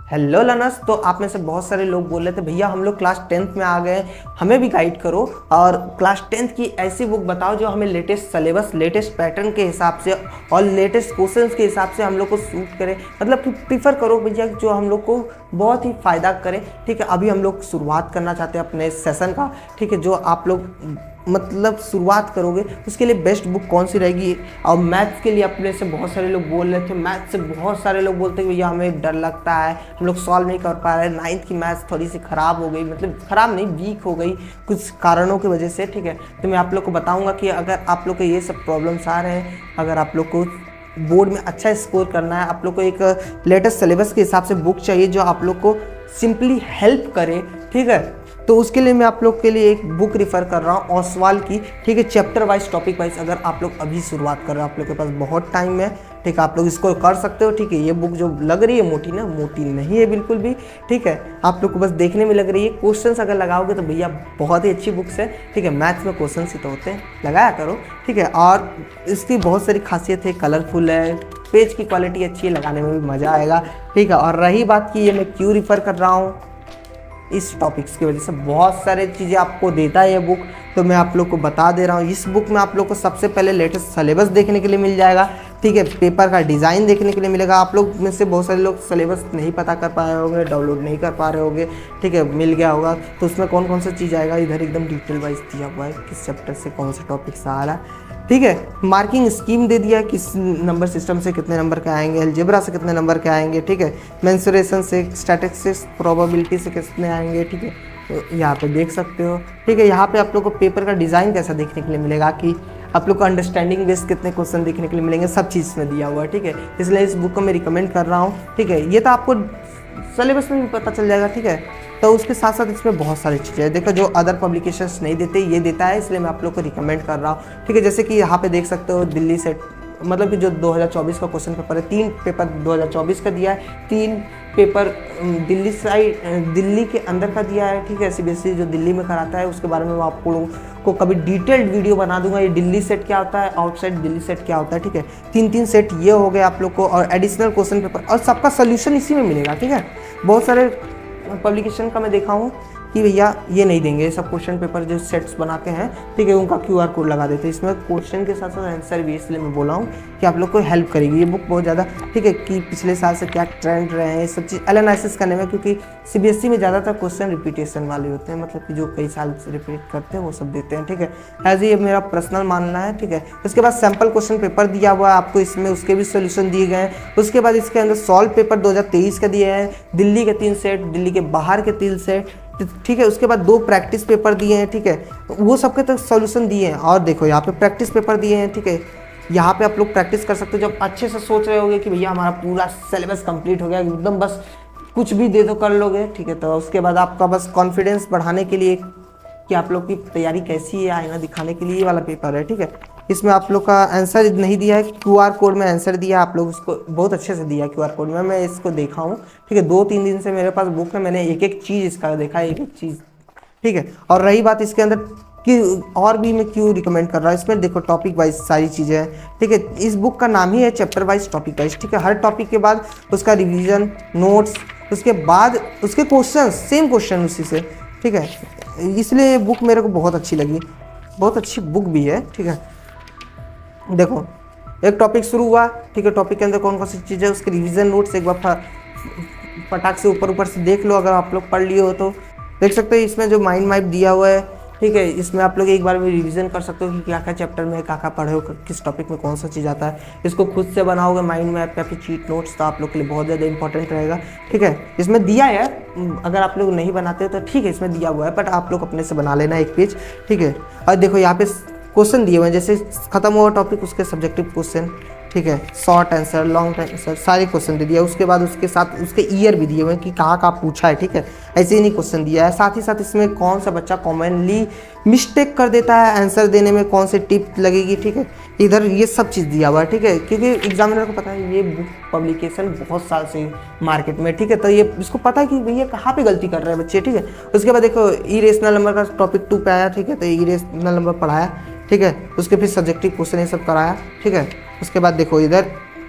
Hello learners. तो आप में से बहुत सारे लोग बोल रहे थे भैया हम लोग क्लास 10th में आ गए, हमें भी गाइड करो और क्लास 10th की ऐसी बुक बताओ जो हमें लेटेस्ट सिलेबस, लेटेस्ट पैटर्न के हिसाब से और लेटेस्ट क्वेश्चंस के हिसाब से हम लोग को सूट करे, मतलब कि प्रीफर करो भैया जो हम लोग को बहुत ही फ़ायदा करे। ठीक है, अभी हम लोग शुरुआत करना चाहते हैं अपने सेशन का। ठीक है, जो आप लोग मतलब शुरुआत करोगे उसके लिए बेस्ट बुक कौन सी रहेगी। और मैथ्स के लिए अपने से बहुत सारे लोग बोल रहे थे, मैथ्स से बहुत सारे लोग बोलते हैं भैया हमें डर लगता है, हम लोग सॉल्व नहीं कर पा रहे, 9th की मैथ्स थोड़ी सी ख़राब हो गई, मतलब ख़राब नहीं वीक हो गई कुछ कारणों की वजह से। ठीक है, तो मैं आप लोग को बताऊंगा कि अगर आप लोग को ये सब प्रॉब्लम्स आ रहे हैं, अगर आप लोग को बोर्ड में अच्छा स्कोर करना है, आप लोग को एक लेटेस्ट सिलेबस के हिसाब से बुक चाहिए जो आप लोग को सिंपली हेल्प करे। ठीक है, तो उसके लिए मैं आप लोग के लिए एक बुक रिफ़र कर रहा हूँ ओसवाल की। ठीक है, चैप्टर वाइज, टॉपिक वाइज। अगर आप लोग अभी शुरुआत कर रहे हो, आप लोग के पास बहुत टाइम है, ठीक है, आप लोग इसको कर सकते हो। ठीक है, ये बुक जो लग रही है मोटी ना, मोटी नहीं है बिल्कुल भी। ठीक है, आप लोग को बस देखने में लग रही है, क्वेश्चंस अगर लगाओगे तो भैया बहुत ही अच्छी बुक्स है। ठीक है, मैथ्स में क्वेश्चंस ही तो होते हैं, लगाया करो। ठीक है, और इसकी बहुत सारी खासियत है, कलरफुल है, पेज की क्वालिटी अच्छी है, लगाने में भी मज़ा आएगा। ठीक है, और रही बात की ये मैं क्यों रिफ़र कर रहा हूँ, इस टॉपिक्स की वजह से बहुत सारे चीज़ें आपको देता है ये बुक, तो मैं आप लोग को बता दे रहा हूँ। इस बुक में आप लोग को सबसे पहले लेटेस्ट सिलेबस देखने के लिए मिल जाएगा। ठीक है, पेपर का डिज़ाइन देखने के लिए मिलेगा। आप लोग में से बहुत सारे लोग सिलेबस नहीं पता कर पाए होंगे, डाउनलोड नहीं कर पा रहे होंगे। ठीक है, मिल गया होगा तो उसमें कौन कौन सा चीज़ आएगा, इधर एकदम डिटेल वाइज दिया हुआ है किस चैप्टर से कौन सा टॉपिक आ रहा है। ठीक है, मार्किंग स्कीम दे दिया, किस नंबर सिस्टम से कितने नंबर के आएंगे, अलजेब्रा से कितने नंबर के आएंगे। ठीक है, मेंसुरेशन से, स्टैटिस्टिक्स, प्रोबेबिलिटी से कितने आएंगे। ठीक है, तो यहाँ पे देख सकते हो। ठीक है, यहाँ पे आप लोग को पेपर का डिज़ाइन कैसा देखने के लिए मिलेगा, कि आप लोग को अंडरस्टैंडिंग बेस्ड कितने क्वेश्चन देखने के लिए मिलेंगे, सब चीज़ में दिया हुआ है। ठीक है, इसलिए इस बुक को मैं रिकमेंड कर रहा हूँ। ठीक है, ये तो आपको सिलेबस में भी पता चल जाएगा। ठीक है, तो उसके साथ साथ इसमें बहुत सारी चीज़ें हैं, देखो जो अदर पब्लिकेशंस नहीं देते ये देता है, इसलिए मैं आप लोग को रिकमेंड कर रहा हूँ। ठीक है, जैसे कि यहाँ पे देख सकते हो दिल्ली से, मतलब कि जो 2024 का क्वेश्चन पेपर है, 3 पेपर 2024 का दिया है, 3 पेपर दिल्ली साइड, दिल्ली के अंदर का दिया है। ठीक है, सीबीएसई जो दिल्ली में कराता है उसके बारे में मैं आप लोगों को कभी डिटेल्ड वीडियो बना दूंगा, ये दिल्ली सेट क्या होता है, आउटसाइड दिल्ली सेट क्या होता है। ठीक है, 3 सेट ये हो गए आप लोग को, और एडिशनल क्वेश्चन पेपर, और सबका सोल्यूशन इसी में मिलेगा। ठीक है, बहुत सारे पब्लिकेशन का मैं देखा हूँ कि भैया ये नहीं देंगे, सब क्वेश्चन पेपर जो सेट्स बनाते हैं, ठीक है, उनका QR कोड लगा देते हैं, इसमें क्वेश्चन के साथ साथ आंसर भी, इसलिए मैं बोला हूँ कि आप लोग को हेल्प करेगी ये बुक बहुत ज़्यादा। ठीक है, कि पिछले साल से क्या ट्रेंड रहे हैं, सब चीज़ एनालिसिस करने में, क्योंकि CBSE में ज़्यादातर क्वेश्चन रिपीटेशन वाले होते हैं, मतलब कि जो कई साल से रिपीट करते हैं वो सब देते हैं। ठीक है, एज ये मेरा पर्सनल मानना है। ठीक है, उसके बाद सैम्पल क्वेश्चन पेपर दिया हुआ है आपको इसमें, उसके भी सोल्यूशन दिए गए हैं। उसके बाद इसके अंदर सॉल्व पेपर 2023 का दिए हैं, दिल्ली के 3 सेट, दिल्ली के बाहर के 3 सेट। ठीक है, उसके बाद 2 प्रैक्टिस पेपर दिए हैं। ठीक है, वो सबके तक सॉल्यूशन दिए हैं। और देखो यहाँ पे प्रैक्टिस पेपर दिए हैं। ठीक है, यहाँ पे आप लोग प्रैक्टिस कर सकते हो जब अच्छे से सोच रहे होगे कि भैया हमारा पूरा सिलेबस कंप्लीट हो गया, एकदम बस कुछ भी दे दो कर लोगे। ठीक है, तो उसके बाद आपका बस कॉन्फिडेंस बढ़ाने के लिए कि आप लोग की तैयारी कैसी है आईना दिखाने के लिए ये वाला पेपर है। ठीक है, इसमें आप लोग का आंसर नहीं दिया है, QR कोड में आंसर दिया, आप लोग उसको बहुत अच्छे से दिया QR कोड में, मैं इसको देखा हूँ। ठीक है, 2-3 दिन से मेरे पास बुक है, मैंने एक एक चीज़ इसका देखा है, एक एक चीज़। ठीक है, और रही बात इसके अंदर कि और भी मैं क्यों रिकमेंड कर रहा हूँ, इसमें देखो टॉपिक वाइज सारी चीज़ें हैं। ठीक है, इस बुक का नाम ही है चैप्टर वाइज, टॉपिक वाइज। ठीक है, हर टॉपिक के बाद उसका रिवीजन नोट्स, उसके बाद उसके क्वेश्चन, सेम क्वेश्चन उसी से। ठीक है, इसलिए ये बुक मेरे को बहुत अच्छी लगी, बहुत अच्छी बुक भी है। ठीक है, देखो एक टॉपिक शुरू हुआ। ठीक है, टॉपिक के अंदर कौन कौन सी चीज़ें, उसके रिवीजन नोट्स एक बार फटाक से ऊपर से देख लो, अगर आप लोग पढ़ लिए हो तो देख सकते हो। इसमें जो माइंड मैप दिया हुआ है, ठीक है, इसमें आप लोग एक बार भी रिवीजन कर सकते हो कि क्या क्या चैप्टर में क्या क्या पढ़े हो, किस टॉपिक में कौन सा चीज़ आता है। इसको खुद से बनाओगे माइंड मैप या फिर चीट नोट्स, तो आप लोग के लिए बहुत ज़्यादा इंपॉर्टेंट रहेगा। ठीक है, इसमें दिया है, अगर आप लोग नहीं बनाते हो तो ठीक है, इसमें दिया हुआ है, बट आप लोग अपने से बना लेना एक पेज। ठीक है, और देखो यहाँ पे क्वेश्चन दिए हुए हैं, जैसे खत्म हुआ टॉपिक उसके सब्जेक्टिव क्वेश्चन। ठीक है, शॉर्ट आंसर, लॉन्ग आंसर, सारे क्वेश्चन दे दिया। उसके बाद उसके साथ उसके ईयर भी दिए हुए हैं कि कहाँ कहाँ पूछा है। ठीक है, ऐसे ही नहीं क्वेश्चन दिया है, साथ ही साथ इसमें कौन सा बच्चा कॉमनली मिस्टेक कर देता है आंसर देने में, कौन से टिप लगेगी। ठीक है, इधर ये सब चीज़ दिया हुआ है। ठीक है, क्योंकि एग्जामिनर को पता है ये बुक पब्लिकेशन बहुत साल से मार्केट में। ठीक है, तो ये इसको पता है कि भैया कहाँ पे गलती कर रहे हैं बच्चे। ठीक है, उसके बाद देखो इरेशनल नंबर का टॉपिक 2 पे आया। ठीक है, तो इरेशनल नंबर पढ़ाया। ठीक है, उसके फिर सब्जेक्टिव क्वेश्चन ये सब कराया। ठीक है, उसके बाद देखो इधर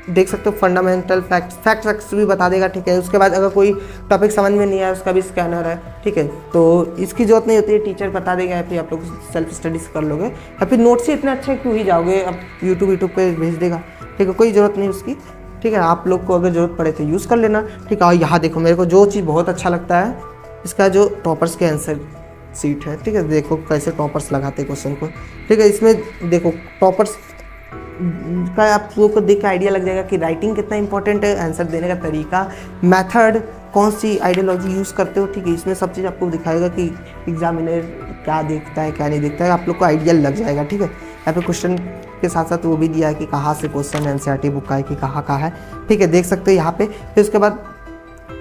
देख सकते हो फंडामेंटल फैक्ट्स भी बता देगा, ठीक है। उसके बाद अगर कोई टॉपिक समझ में नहीं आया उसका भी स्कैनर है, ठीक है। तो इसकी जरूरत नहीं होती है, टीचर बता देगा या फिर आप लोग सेल्फ स्टडीज कर लोगे या फिर नोट्स ही इतने अच्छे क्यों ही जाओगे, अब यूट्यूब पे भेज देगा, ठीक है, कोई ज़रूरत नहीं उसकी, ठीक है। आप लोग को अगर ज़रूरत पड़े तो यूज़ कर लेना, ठीक है। और यहाँ देखो मेरे को जो चीज़ बहुत अच्छा लगता है इसका जो टॉपर्स के आंसर सीट है, ठीक है। देखो कैसे टॉपर्स लगाते हैं क्वेश्चन को, ठीक है। इसमें देखो टॉपर्स का आप लोगों को देख के आइडिया लग जाएगा कि राइटिंग कितना इंपॉर्टेंट है, आंसर देने का तरीका, मेथड, कौन सी आइडियोलॉजी यूज़ करते हो, ठीक है। इसमें सब चीज़ आपको दिखाएगा कि एग्जामिनर क्या देखता है क्या नहीं देखता है, आप लोग को आइडिया लग जाएगा, ठीक है। यहाँ पे क्वेश्चन के साथ साथ वो भी दिया है कि कहाँ से क्वेश्चन एनसीईआरटी बुक का है कि कहाँ है, ठीक है, देख सकते हो यहाँ पे। फिर उसके बाद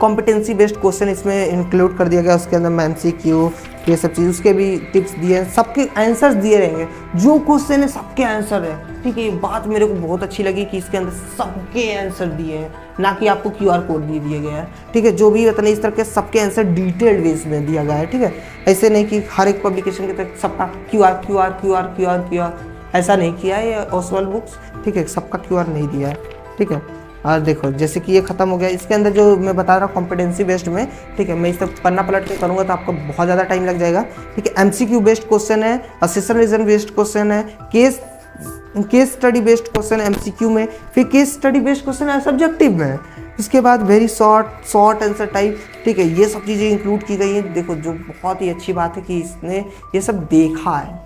कॉम्पिटेंसी बेस्ड क्वेश्चन इसमें इंक्लूड कर दिया गया, उसके अंदर MCQ ये सब चीज़, उसके भी टिप्स दिए हैं, सबके आंसर्स दिए रहेंगे, जो क्वेश्चन है सबके आंसर है, ठीक है। ये बात मेरे को बहुत अच्छी लगी कि इसके अंदर सबके आंसर दिए हैं, ना कि आपको QR कोड भी दिया गया है, ठीक है। जो भी बताना इस तरह के सबके आंसर डिटेल्ड वेज में दिया गया है, ठीक है। ऐसे नहीं कि हर एक पब्लिकेशन के तक सबका QR ऐसा नहीं किया है ये ओसवाल बुक्स, ठीक है, सबका QR नहीं दिया है, ठीक है। और देखो जैसे कि ये खत्म हो गया, इसके अंदर जो मैं बता रहा हूँ कॉम्पिटेंसी बेस्ड में, ठीक है, मैं इस तक पन्ना पलट के करूँगा तो आपको बहुत ज़्यादा टाइम लग जाएगा, ठीक है। MCQ बेस्ड क्वेश्चन है, असेशन रीजन बेस्ड क्वेश्चन है, केस स्टडी बेस्ड क्वेश्चन है MCQ में, फिर केस स्टडी बेस्ड क्वेश्चन है सब्जेक्टिव में, इसके बाद वेरी शॉर्ट आंसर टाइप, ठीक है। ये सब चीज़ें इंक्लूड की गई हैं। देखो जो बहुत ही अच्छी बात है कि इसने ये सब देखा है,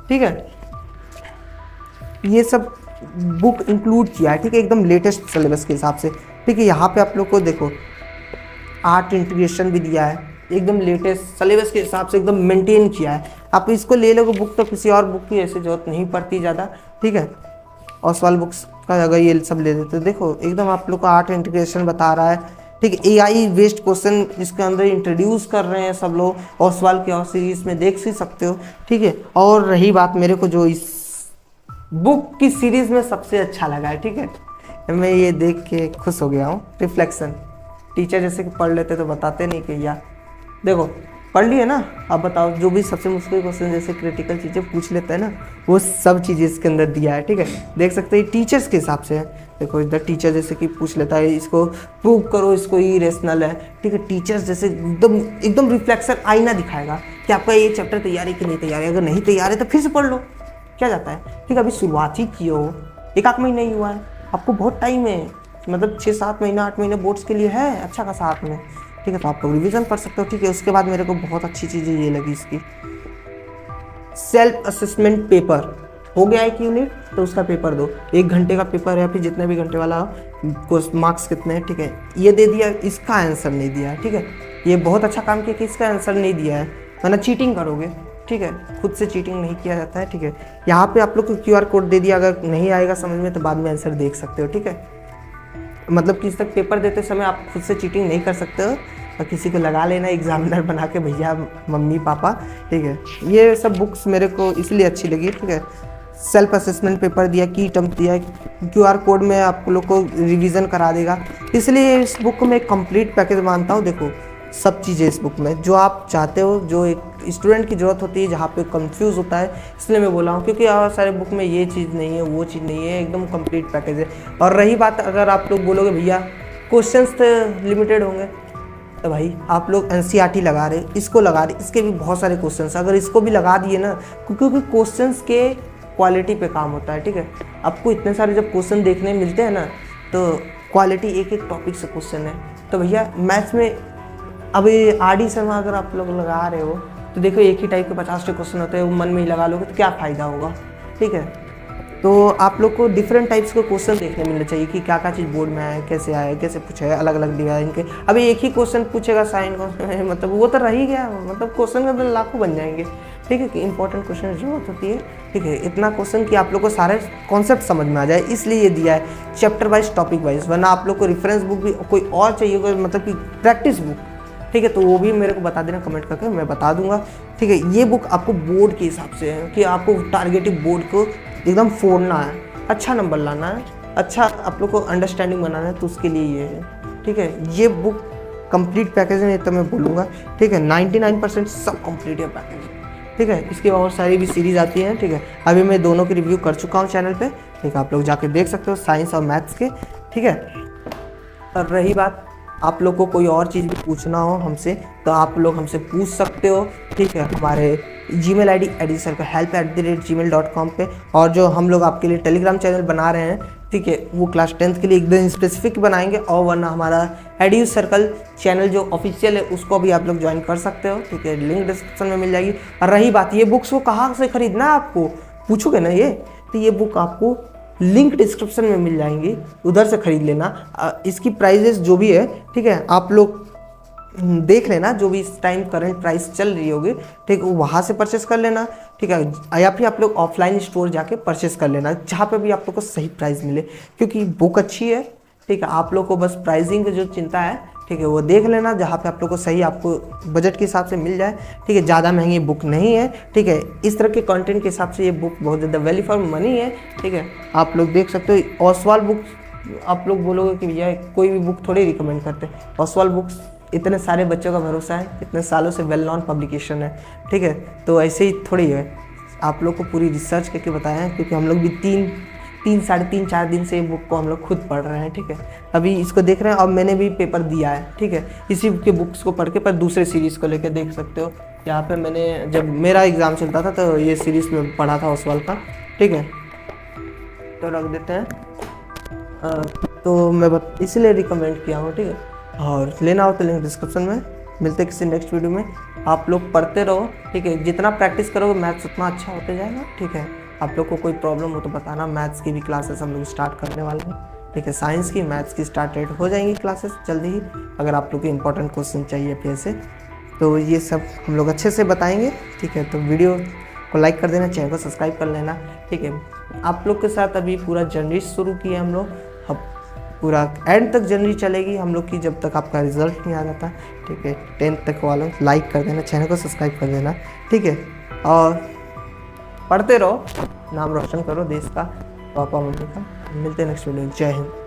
ठीक है, ये सब बुक इंक्लूड किया है, ठीक है, एकदम लेटेस्ट सिलेबस के हिसाब से, ठीक है। यहाँ पे आप लोग को देखो आर्ट इंटीग्रेशन भी दिया है, एकदम लेटेस्ट सिलेबस के हिसाब से एकदम मेंटेन किया है। आप इसको ले लोगे बुक तो किसी और बुक की ऐसे जरूरत नहीं पड़ती ज़्यादा, ठीक है। ओसवाल बुक्स का अगर ये सब ले लेते देखो एकदम आप लोग को आर्ट इंटीग्रेशन बता रहा है, ठीक है। AI बेस्ड क्वेश्चन इसके अंदर इंट्रोड्यूस कर रहे हैं सब लोग, ओसवाल के और सीरीज में देख ही सकते हो, ठीक है। और रही बात मेरे को जो इस बुक की सीरीज में सबसे अच्छा लगा है, ठीक है, मैं ये देख के खुश हो गया हूँ, रिफ्लेक्शन। टीचर जैसे कि पढ़ लेते तो बताते नहीं कि यार देखो पढ़ लिए ना, अब बताओ जो भी सबसे मुश्किल क्वेश्चन जैसे क्रिटिकल चीज़ें पूछ लेता है ना, वो सब चीज़ें इसके अंदर दिया है, ठीक है। देख सकते हैं टीचर्स के हिसाब से है, देखो इधर टीचर जैसे कि पूछ लेता है इसको प्रूव करो, इसको इरेशनल है, ठीक है। टीचर्स जैसे एकदम रिफ्लेक्शन आईना दिखाएगा कि आपका ये चैप्टर तैयार है कि नहीं तैयार है, अगर नहीं तैयार है तो फिर से पढ़ लो, क्या जाता है, ठीक है। अभी शुरुआत ही किए हो, 1-8 महीना ही हुआ है, आपको बहुत टाइम है, मतलब 6-7 महीना 8 महीने बोर्ड्स के लिए है अच्छा खासा हाथ में, ठीक है। तो आप लोग रिविजन कर सकते हो, ठीक है। उसके बाद मेरे को बहुत अच्छी चीज़ें ये लगी इसकी, सेल्फ असेसमेंट पेपर हो गया 1 यूनिट तो उसका पेपर दो, 1 घंटे का पेपर है, फिर जितने भी घंटे वाला मार्क्स कितने हैं, ठीक है। ये दे दिया, इसका आंसर नहीं दिया है, ठीक है। ये बहुत अच्छा काम किया कि इसका आंसर नहीं दिया है, वरना चीटिंग करोगे, ठीक है। खुद से चीटिंग नहीं किया जाता है, ठीक है। यहाँ पे आप लोग को QR कोड दे दिया, अगर नहीं आएगा समझ में तो बाद में आंसर देख सकते हो, ठीक है। मतलब किसी तक पेपर देते समय आप खुद से चीटिंग नहीं कर सकते हो, और किसी को लगा लेना एग्जामिनर बना के, भैया मम्मी पापा, ठीक है। ये सब बुक्स मेरे को इसलिए अच्छी लगी, ठीक है। सेल्फ असेसमेंट पेपर दिया, की टर्म दिया, QR कोड में आप लोग को रिवीजन करा देगा, इसलिए इस बुक को मैं एक कंप्लीट पैकेज मानता हूँ। देखो सब चीज़ें इस बुक में जो आप चाहते हो, जो एक स्टूडेंट की ज़रूरत होती है, जहाँ पे कंफ्यूज होता है, इसलिए मैं बोला हूँ, क्योंकि और सारे बुक में ये चीज़ नहीं है वो चीज़ नहीं है, एकदम कंप्लीट पैकेज है। और रही बात अगर आप लोग बोलोगे भैया क्वेश्चंस तो लिमिटेड होंगे, तो भाई आप लोग NCERT लगा रहे, इसको लगा रहे, इसके भी बहुत सारे क्वेश्चंस, अगर इसको भी लगा दिए ना, क्योंकि क्वेश्चंस के क्वालिटी पे काम होता है, ठीक है। आपको इतने सारे जब क्वेश्चन देखने मिलते हैं ना, तो क्वालिटी एक टॉपिक से क्वेश्चन है, तो भैया मैथ्स में अभी RD शर्मा अगर आप लोग लगा रहे हो तो देखो एक ही टाइप के 50 क्वेश्चन होते हैं, वो मन में ही लगा लोगे तो क्या फ़ायदा होगा, ठीक है। तो आप लोग को डिफरेंट टाइप्स के क्वेश्चन देखने मिलने चाहिए कि क्या क्या चीज़ बोर्ड में आए, कैसे आए, कैसे पूछे, अलग अलग डिज़ाइन के। अभी एक ही क्वेश्चन पूछेगा साइन का, मतलब वो तो रह ही गया, मतलब क्वेश्चन के अंदर लाखों बन जाएंगे, ठीक है। कि इंपॉर्टेंट क्वेश्चन जरूरत होती है, ठीक है। इतना क्वेश्चन कि आप लोग को सारे कॉन्सेप्ट समझ में आ जाए, इसलिए ये दिया है चैप्टर वाइज, टॉपिक वाइज, वरना आप लोग को रेफरेंस बुक भी कोई और चाहिए होगा, मतलब कि प्रैक्टिस बुक, ठीक है, तो वो भी मेरे को बता देना कमेंट करके, मैं बता दूंगा, ठीक है। ये बुक आपको बोर्ड के हिसाब से है कि आपको टारगेटिव बोर्ड को एकदम फोड़ना है, अच्छा नंबर लाना है, अच्छा आप लोग को अंडरस्टैंडिंग बनाना है, तो उसके लिए ये है, ठीक है। ये बुक कंप्लीट पैकेज है तो मैं बोलूँगा, ठीक है, 99% सब कंप्लीट है पैकेज, ठीक है। इसके और सारी भी सीरीज़ आती हैं, ठीक है। अभी मैं दोनों की रिव्यू कर चुका हूँ चैनल पे, ठीक है, आप लोग जाके देख सकते हो, साइंस और मैथ्स के, ठीक है। और रही बात आप लोग को कोई और चीज़ भी पूछना हो हमसे तो आप लोग हमसे पूछ सकते हो, ठीक है। हमारे जीमेल आईडी edisircle@gmail.com पे, और जो हम लोग आपके लिए टेलीग्राम चैनल बना रहे हैं, ठीक है, वो क्लास 10th के लिए एकदम स्पेसिफिक बनाएंगे, और वरना हमारा एडू सर्कल चैनल जो ऑफिशियल है उसको भी आप लोग ज्वाइन कर सकते हो, ठीक है। लिंक डिस्क्रिप्शन में मिल जाएगी। और रही बात ये बुक्स को कहाँ से खरीदना है आपको पूछोगे ना ये, तो ये बुक आपको लिंक डिस्क्रिप्शन में मिल जाएंगी, उधर से खरीद लेना। इसकी प्राइजेस जो भी है, ठीक है, आप लोग देख लेना, जो भी इस टाइम करंट प्राइस चल रही होगी, ठीक है, वहाँ से परचेस कर लेना, ठीक है। या फिर आप लोग ऑफलाइन स्टोर जाके परचेस कर लेना, जहाँ पे भी आप लोग को सही प्राइस मिले, क्योंकि बुक अच्छी है, ठीक है। आप लोग को बस प्राइसिंग की जो चिंता है, ठीक है, वो देख लेना जहाँ पे आप लोग को सही आपको बजट के हिसाब से मिल जाए, ठीक है। ज़्यादा महंगी बुक नहीं है, ठीक है। इस तरह के कंटेंट के हिसाब से ये बुक बहुत ज़्यादा वैल्यू फॉर मनी है, ठीक है। आप लोग देख सकते हो। ओसवाल बुक आप लोग बोलोगे कि भैया कोई भी बुक थोड़ी रिकमेंड करते, ओसवाल बुक्स इतने सारे बच्चों का भरोसा है, इतने सालों से वेल नॉन पब्लिकेशन है, ठीक है। तो ऐसे ही थोड़ी है, आप लोग को पूरी रिसर्च करके बताया है, क्योंकि हम लोग भी साढ़े तीन 4 दिन से ये बुक को हम लोग खुद पढ़ रहे हैं, ठीक है। अभी इसको देख रहे हैं और मैंने भी पेपर दिया है, ठीक है, इसी के बुक्स को पढ़ के, पर दूसरे सीरीज़ को लेकर देख सकते हो। यहाँ पे मैंने जब मेरा एग्ज़ाम चलता था तो ये सीरीज़ में पढ़ा था ओसवाल का, ठीक है। तो रख देते हैं, तो मैं इसलिए रिकमेंड किया हूँ, ठीक है। और लेना हो तो लिंक डिस्क्रिप्शन में। मिलते किसी नेक्स्ट वीडियो में। आप लोग पढ़ते रहो, ठीक है। जितना प्रैक्टिस करोगे मैथ्स उतना अच्छा होते जाएगा, ठीक है। आप लोग को कोई प्रॉब्लम हो तो बताना, मैथ्स की भी क्लासेस हम लोग स्टार्ट करने वाले हैं, ठीक है। साइंस की, मैथ्स की स्टार्ट रेट हो जाएंगी क्लासेस जल्दी ही। अगर आप लोग को इंपॉर्टेंट क्वेश्चन चाहिए फिर से, तो ये सब हम लोग अच्छे से बताएंगे, ठीक है। तो वीडियो को लाइक कर देना, चैनल को सब्सक्राइब कर लेना, ठीक है। आप लोग के साथ अभी पूरा जर्नी शुरू किया हम लोग, अब पूरा एंड तक जर्नी चलेगी हम लोग की, जब तक आपका रिजल्ट नहीं आ जाता, ठीक है। 10th तक वालों लाइक कर देना, चैनल को सब्सक्राइब कर देना, ठीक है। और पढ़ते रहो, नाम रोशन करो देश का, पापा मम्मी का। मिलते हैं नेक्स्ट वीडियो। जय हिंद।